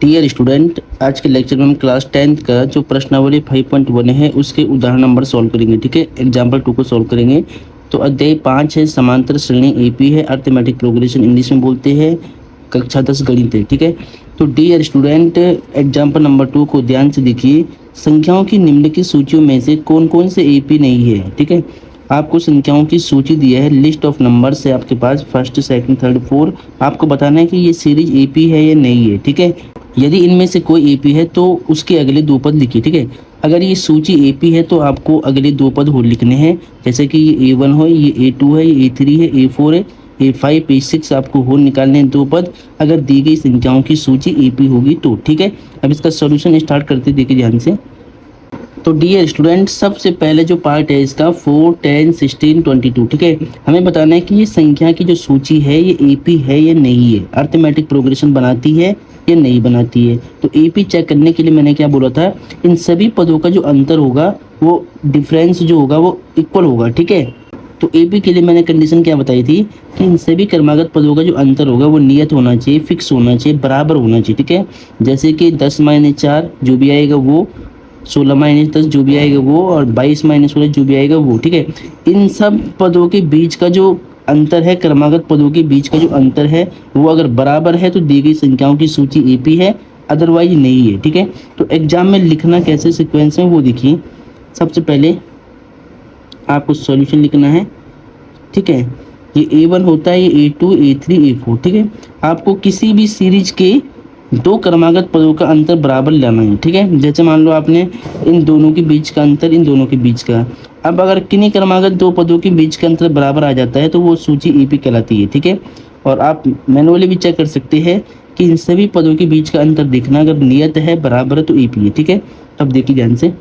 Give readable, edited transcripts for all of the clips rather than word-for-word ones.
Dear student, आज के lecture में हम क्लास 10th का जो प्रश्नावली 5.1 है उसके उदाहरण नंबर सॉल्व करेंगे। ठीक है, एग्जाम्पल 2 को सॉल्व करेंगे। तो अध्याय 5 है समांतर श्रेणी एपी है, अर्थमेटिक प्रोग्रेशन इंग्लिश में बोलते हैं, कक्षा 10 गणित है। ठीक है, तो डियर स्टूडेंट एग्जाम्पल नंबर 2 को ध्यान से देखिए। संख्याओं की निम्नलिखित सूचियों में से कौन कौन से एपी नहीं है। ठीक है, आपको संख्याओं की सूची दिया है, लिस्ट ऑफ नंबर्स है आपके पास, फर्स्ट सेकंड थर्ड फोर। आपको बताना है कि ये सीरीज एपी है या नहीं है। ठीक है, यदि इनमें से कोई एपी है तो उसके अगले दो पद लिखिए। ठीक है, अगर ये सूची एपी है तो आपको अगले दो पद और लिखने हैं, जैसे कि ये A1 हो, ये A2 है, ये A3 है, A4 है, A5 A6 आपको होल निकालने हैं दो पद, अगर दी गई संख्याओं की सूची एपी होगी तो। ठीक है, अब इसका सॉल्यूशन स्टार्ट करते देखिए ध्यान से। तो डियर स्टूडेंट, सबसे पहले जो पार्ट है इसका 4, 10, 16, 22। ठीक है, हमें बताना है कि ये संख्या की जो सूची है ये एपी है या नहीं है, अर्थमेटिक प्रोग्रेशन बनाती है या नहीं बनाती है। तो एपी चेक करने के लिए मैंने क्या बोला था, इन सभी पदों का जो अंतर होगा वो डिफरेंस जो होगा वो इक्वल होगा। ठीक है, तो एपी के लिए मैंने कंडीशन क्या बताई थी कि इन सभी क्रमागत पदों का जो अंतर होगा वो नियत होना चाहिए, फिक्स होना चाहिए, बराबर होना चाहिए। ठीक है, जैसे कि 10 - 4 जो भी आएगा वो, 16 - 10 जो भी आएगा वो, और 22 - 16 जो भी आएगा वो। ठीक है, इन सब पदों के बीच का जो अंतर है, क्रमागत पदों के बीच का जो अंतर है वो अगर बराबर है तो दी गई संख्याओं की सूची एपी है, अदरवाइज नहीं है। ठीक है, तो एग्जाम में लिखना कैसे सीक्वेंस में वो देखिए। सबसे पहले आपको सॉल्यूशन लिखना है। ठीक है, ये A1 होता है, ये A2, A3, A4। ठीक है, आपको किसी भी सीरीज के दो क्रमागत पदों का अंतर बराबर लेना है। ठीक है, जैसे मान लो आपने इन दोनों के बीच का अंतर, इन दोनों के बीच का, अब अगर किन्हीं क्रमागत दो पदों के बीच का अंतर बराबर आ जाता है तो वो सूची एपी कहलाती है। ठीक है, और आप मैनुअली भी चेक कर सकते हैं कि इन सभी पदों के बीच का अंतर देखना, अगर नियत है, बराबर है तो एपी है। ठीक है, अब देखिए ध्यान से,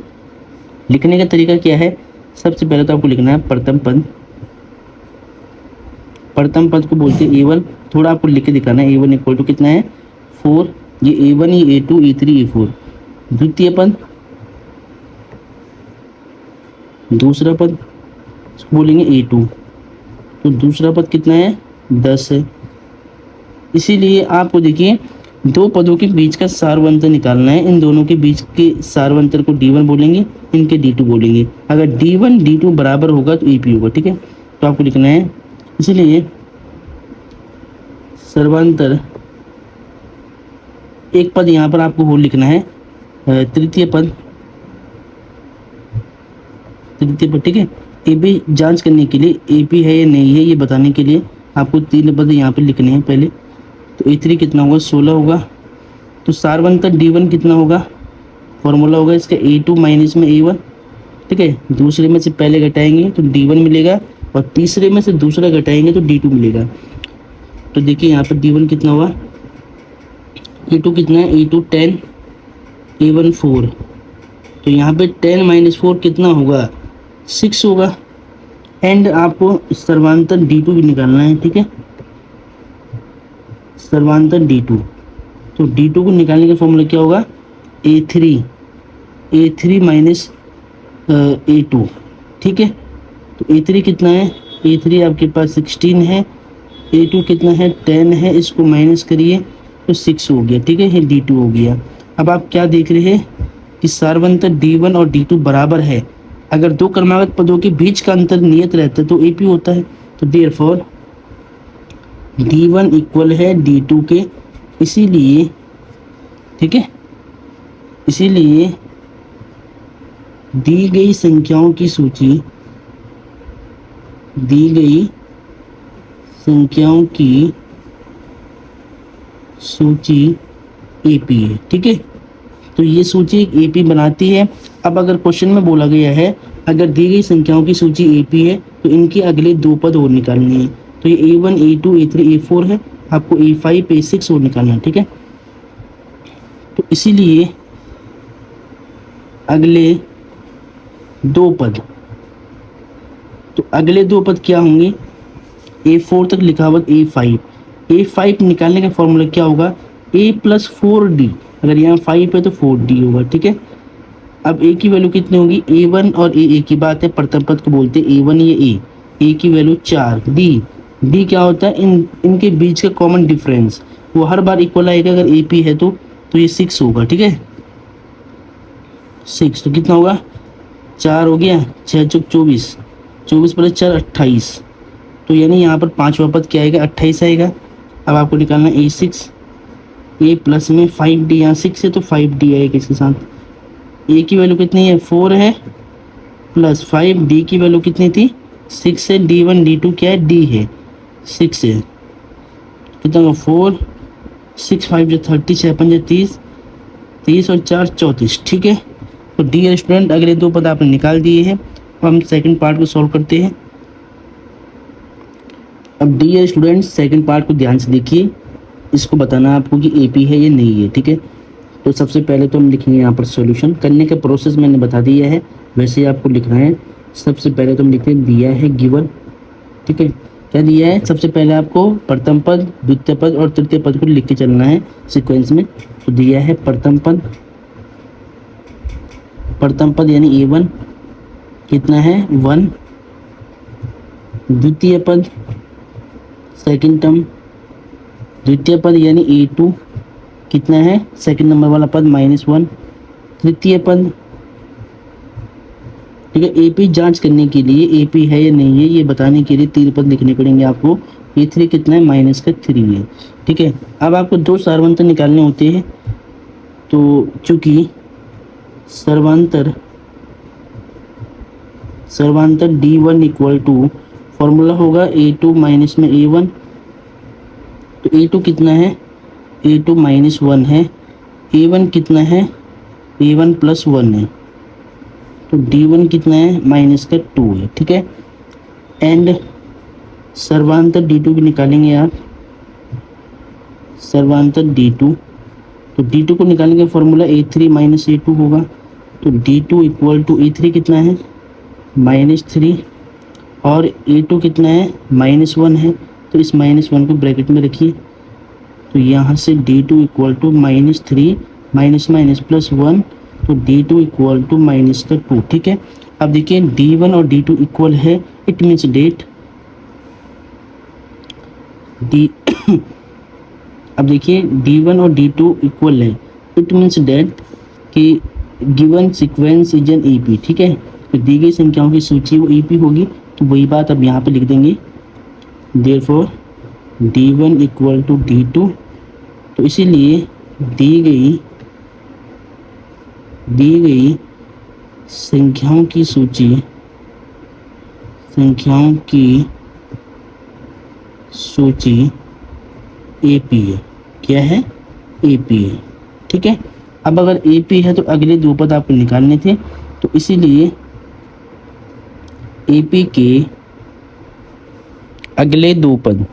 लिखने का तरीका क्या है। सबसे पहले तो आपको लिखना है प्रथम पद। प्रथम पद को बोलते हैं A1। थोड़ा आपको लिख के दिखाना है। A1 इक्वल टू कितना है, 4। ये A1, ये A2, A3, A4। द्वितीय पद, दूसरा पद इसको बोलेंगे A2। तो दूसरा पद कितना है, 10 है। इसीलिए आपको देखिए दो पदों के बीच का सारवंतर निकालना है। इन दोनों के बीच के सारवंतर को D1 बोलेंगे, इनके D2 बोलेंगे। अगर D1 D2 बराबर होगा तो EP होगा। ठीक है, तो आपको लिखना है, इसलिए सर्वांतर, एक पद यहाँ पर आपको होल लिखना है, तृतीय पद, तृतीय पद। ठीक है, एपी जांच करने के लिए, एपी है या नहीं है ये बताने के लिए आपको तीन पद यहाँ पे लिखने हैं पहले। तो A3 कितना होगा, 16 होगा। तो सारवंतर D1 कितना होगा, फॉर्मूला होगा इसका A2 माइनस में A1। ठीक है, दूसरे में से पहले घटाएंगे तो D1 मिलेगा, और तीसरे में से दूसरा घटाएंगे तो D2 मिलेगा। तो देखिए यहाँ पर D1 कितना हुआ, A2 कितना है, A2 10, A1 4। तो यहाँ पे 10 - 4 कितना होगा, 6 होगा। एंड आपको सर्वांतर D2 भी निकालना है। ठीक है, सर्वांतर D2। तो D2 को निकालने का फॉर्मूला क्या होगा, A3 माइनस A2। ठीक है, तो A3 कितना है, A3 आपके पास 16 है, A2 कितना है, 10 है, इसको माइनस करिए तो 6 हो गया। ठीक है, ये D2 हो गया। अब आप क्या देख रहे हैं कि सारवंतर D1 और D2 बराबर है। अगर दो क्रमागत पदों के बीच का अंतर नियत रहता है तो एपी होता है। तो देयरफॉर D1 इक्वल है D2 के, इसीलिए, ठीक है, इसीलिए दी गई संख्याओं की सूची, दी गई संख्याओं की सूची एपी है। ठीक है, तो ये सूची एपी बनाती है। अब अगर क्वेश्चन में बोला गया है अगर दी गई संख्याओं की सूची एपी है तो इनके अगले दो पद और निकालने हैं। तो ये A1, A2, A3, A4 है, आपको A5 A6 और निकालना है। ठीक है, तो इसीलिए अगले दो पद, तो अगले दो पद क्या होंगे, A4 तक लिखा हुआ A5 निकालने का फॉर्मूला क्या होगा, A + 4D। अगर यहाँ 5 है तो 4D होगा। ठीक है, अब A की वैल्यू कितनी होगी, A1 और A की बात है, प्रथम पद को बोलते हैं A1 या A की वैल्यू 4। D क्या होता है, इनके बीच का कॉमन डिफरेंस, वो हर बार इक्वल आएगा अगर AP है तो तो ये 6 होगा, ठीक है 6, तो कितना होगा 4 हो गया, 6 चौक 24, 24 प्लस 4 28, तो यानी यहाँ पर पाँचवा पद क्या आएगा 28 आएगा। अब आपको निकालना A6, ए प्लस में 5D, यहाँ 6 है तो 5D आएगा इसके साथ। ए की वैल्यू कितनी है 4 है, प्लस 5D की वैल्यू कितनी थी 6 है, D1 D2 क्या है D है 6 है, कितना होगा 4 6 5 जो 30, 6 5 30, 30 और 4 34, ठीक है। तो डियर स्टूडेंट अगले दो पद आपने निकाल दिए हैं। अब हम सेकंड पार्ट को सॉल्व करते हैं। अब डियर स्टूडेंट सेकंड पार्ट को ध्यान से देखिए, इसको बताना आपको कि AP है या नहीं है, ठीक है। तो सबसे पहले तो हम लिखेंगे यहाँ पर सॉल्यूशन करने का प्रोसेस मैंने बता दिया है, वैसे ही आपको लिखना है। सबसे पहले तो हम लिखते हैं दिया है गिवन, ठीक है। क्या दिया है, सबसे पहले आपको प्रथम पद, द्वितीय पद और तृतीय पद को लिख के चलना है सीक्वेंस में। तो दिया है प्रथम पद, प्रथम पद यानी A1 कितना है 1, द्वितीय पद सेकंड टर्म, द्वितीय पद यानी A2 कितना है सेकंड नंबर वाला पद -1, तृतीय पद, ठीक है। AP जांच करने के लिए AP है या नहीं है ये बताने के लिए 3 पद लिखने पड़ेंगे आपको। A3 कितना है -3 है, ठीक है। अब आपको दो सर्वांतर निकालने होते हैं, तो चूंकि सर्वांतर D1 इक्वल टू फॉर्मूला होगा A2 माइनस में A1, तो A2 कितना है A2 -1 है, A1 कितना है A1 + 1 है, तो D1 कितना है -2 है, ठीक है। एंड सर्वांतर D2 भी निकालेंगे आप, सर्वांतर D2, तो D2 को निकालने का फॉर्मूला A3 - A2 होगा, तो D2 इक्वल टू A3 कितना है -3 और A2 कितना है -1 है, तो इस -1 को ब्रैकेट में रखिए। तो यहाँ से D2 equal to -3 minus minus plus 1, तो D2 इक्वल टू -2, ठीक है। अब देखिए D1 और D2 इक्वल है, इट मीन्स डेट D अब देखिए D1 और D2 इक्वल है, इट मीन्स डेट कि given sequence is an AP, ठीक है। तो दी गई संख्याओं की सूची वो AP होगी, तो वही बात अब यहाँ पे लिख देंगे, therefore D1 equal to D2, तो इसीलिए दी गई संख्याओं की सूची AP है, क्या है AP है, ठीक है। अब अगर AP है तो अगले दो पद आपको निकालने थे, तो इसीलिए AP के अगले दो पद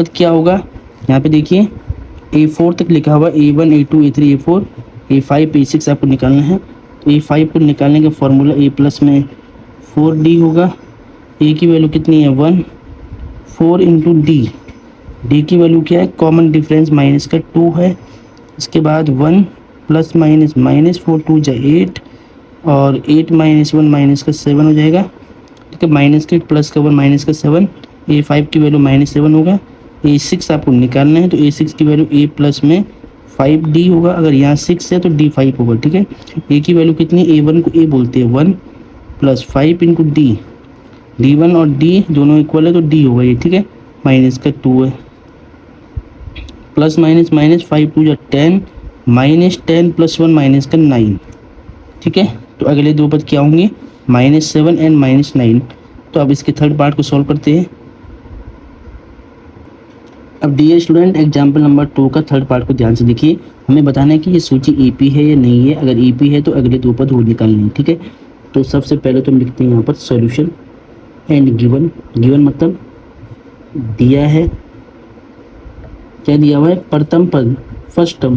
क्या होगा, यहाँ पे देखिए A4 तक लिखा हुआ A1 A2 A3 A4 A5 A6 आपको निकालना है। तो A5 को निकालने का फॉर्मूला A प्लस में 4D होगा, A की वैल्यू कितनी है 1, 4 इंटू D की वैल्यू क्या है कॉमन डिफरेंस -2 है, इसके बाद 1 प्लस माइनस -4 2 जा 8 और 8 -1 -7 हो जाएगा, ठीक है। -8 प्लस का 1 -7, A5 की वैल्यू -7 होगा। A6 आपको निकालना है, तो A6 की वैल्यू A प्लस में 5D होगा, अगर यहाँ 6 है तो D 5 होगा, ठीक है। A की वैल्यू कितनी, A1 को A बोलते हैं 1 प्लस 5 इंटू D1 और D दोनों इक्वल है तो D होगा ये, ठीक है। -2 है, प्लस माइनस 5 2 जा 10, -10 प्लस 1 -9, ठीक है। तो अगले दो पद क्या होंगे -7 एंड -9। तो अब इसके थर्ड पार्ट को सॉल्व करते हैं। अब डियर स्टूडेंट एग्जाम्पल नंबर 2 का थर्ड पार्ट को ध्यान से देखिए, हमें बताना है कि ये सूची AP है या नहीं है। अगर AP है तो अगले दो पद और निकालने हैं, ठीक है। तो सबसे पहले तो हम लिखते हैं यहाँ पर सॉल्यूशन एंड गिवन मतलब दिया है, क्या दिया हुआ है प्रथम पद, फर्स्ट टर्म,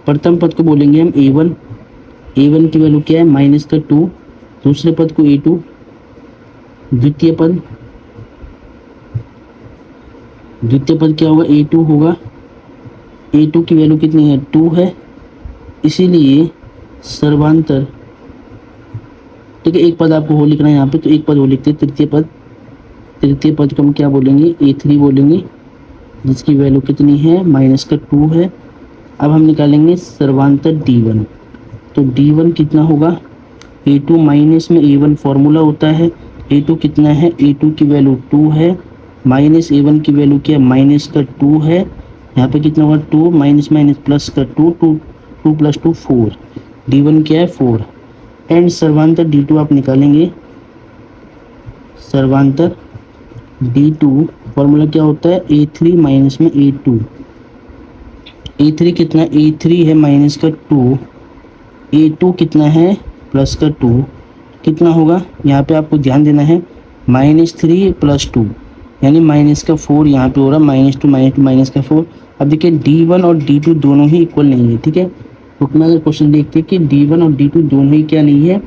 प्रथम पद को बोलेंगे हम A1 की वैल्यू क्या है -2, दूसरे पद को A2, द्वितीय पद क्या होगा A2 होगा, A2 की वैल्यू कितनी है 2 है, इसीलिए सर्वांतर, ठीक है। एक पद आपको हो लिखना है यहाँ पे, तो एक पद हो लिखते हैं तृतीय पद, तृतीय पद को हम क्या बोलेंगे, A3 बोलेंगे, जिसकी वैल्यू कितनी है, -2 है। अब हम निकालेंगे सर्वांतर D1। तो D1 कितना होगा, A2 माइनस में A1 फॉर्मूला होता है। A2 कितना है, A2 की वैल्यू 2 है, माइनस A1 की वैल्यू क्या है, -2 है। यहाँ पे कितना होगा, 2 माइनस माइनस प्लस का 2, 2 + 2 4। D1 क्या है, 4। एंड सर्वांतर D2 आप निकालेंगे। सर्वांतर D2 फॉर्मूला क्या होता है, A3 माइनस में A2। A3 कितना, A3 है -2, A2 कितना है, +2। कितना होगा, यहाँ पे आपको ध्यान देना है, -3 + 2 यानी -4 यहाँ पे हो रहा है, -2 -4। अब देखिए D1 और D2 दोनों ही इक्वल नहीं है, ठीक है। बुक में अगर क्वेश्चन देखते हैं कि D1 और D2 दोनों ही क्या नहीं है,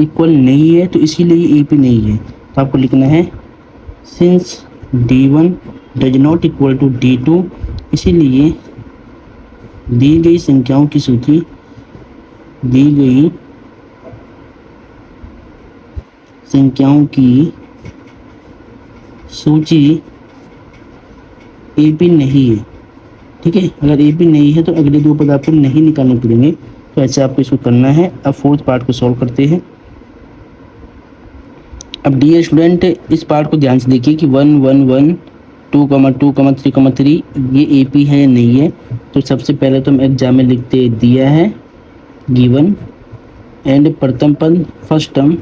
इक्वल नहीं है, तो इसीलिए AP नहीं है। तो आपको लिखना है since D1 does not equal to D2, इसीलिए दी गई संख्याओं की सूची, दी गई संख्याओं की सूची AP नहीं है, ठीक है। अगर AP नहीं है तो अगले दो पद आपको नहीं निकालने पड़ेंगे, तो ऐसे आपको इसको करना है। अब फोर्थ पार्ट को सॉल्व करते हैं। अब डियर स्टूडेंट, इस पार्ट को ध्यान से देखिए कि 1 1 1 2 2 3 3 ये AP है या नहीं है। तो सबसे पहले तो हम एग्जाम में लिखते दिया है गिवन, एंड प्रथम पद फर्स्ट टर्म,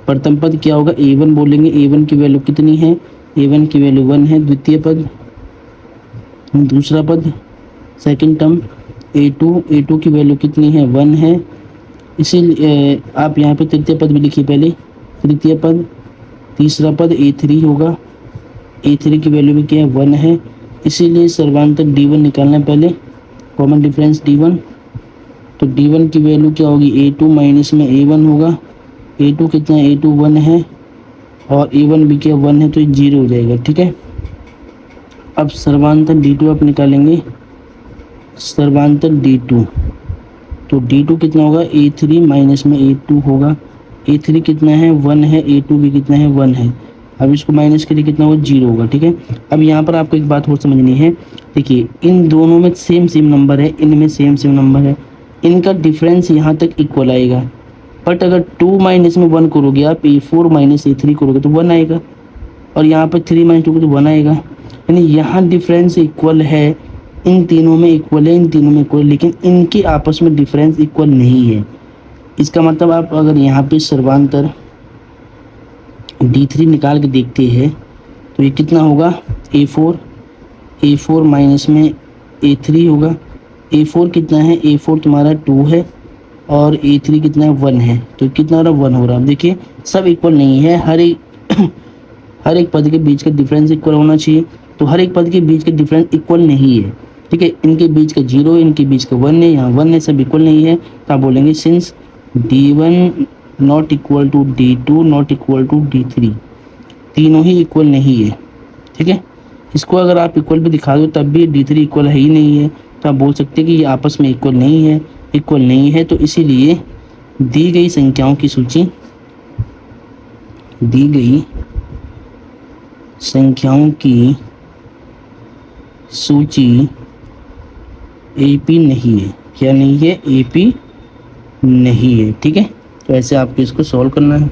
प्रथम पद क्या होगा, A1 बोलेंगे। A1 की वैल्यू कितनी है, A1 की वैल्यू 1 है। द्वितीय पद, दूसरा पद सेकंड टर्म A2 की वैल्यू कितनी है, 1 है। इसीलिए आप यहाँ पे तृतीय पद भी लिखिए पहले, तृतीय पद। तीसरा पद A3 होगा, A3 की वैल्यू भी क्या है, 1 है। इसीलिए सर्वांतर D1 निकालना है पहले, कॉमन डिफरेंस D1। तो D1 की वैल्यू क्या होगी, A2 माइनस में A1 होगा। A2 कितना है, A2 1 है, और A1 भी क्या 1 है, तो ये 0 हो जाएगा, ठीक है। अब सर्वांतर D2 आप निकालेंगे, सर्वांतर D2। तो D2 कितना होगा, A3 माइनस में A2 होगा। A3 कितना है, 1 है, A2 भी कितना है, 1 है। अब इसको माइनस करिए, कितना होगा, 0 होगा, ठीक है। अब यहाँ पर आपको एक बात और समझनी है, देखिए इन दोनों में सेम नंबर है, इनमें सेम नंबर है, इनका डिफरेंस यहाँ तक इक्वल आएगा। बट अगर 2 माइनस में 1 करोगे आप, A4 माइनस A3 करोगे तो 1 आएगा, और यहाँ पर 3 माइनस 2 को तो 1 आएगा। यानी यहाँ डिफरेंस इक्वल है, इन तीनों में इक्वल है, इन तीनों में इक्वल, लेकिन इनके आपस में डिफरेंस इक्वल नहीं है। इसका मतलब आप अगर यहाँ पे सर्वांतर D3 निकाल के देखते हैं तो ये कितना होगा, A4 माइनस में A3 होगा। A4 कितना है, A4 तुम्हारा 2 है, और A3 कितना है, 1 है। तो कितना हो रहा है, 1 हो रहा है। देखिए सब इक्वल नहीं है, हर एक पद के बीच का डिफरेंस इक्वल होना चाहिए। तो हर एक पद के बीच का डिफरेंस इक्वल नहीं है, ठीक है। इनके बीच का 0, इनके बीच का 1 है, यहाँ 1 है, सब इक्वल नहीं है। तो आप बोलेंगे since D1 not equal to D2 not equal to D3, तीनों ही इक्वल नहीं है, ठीक है। इसको अगर आप इक्वल भी दिखा दो तब भी D3 इक्वल है ही नहीं है, तो आप बोल सकते हैं कि ये आपस में इक्वल नहीं है। तो इसीलिए दी गई संख्याओं की सूची, दी गई संख्याओं की सूची AP नहीं है, क्या नहीं है, AP नहीं है, ठीक है। तो ऐसे आपको इसको सॉल्व करना है।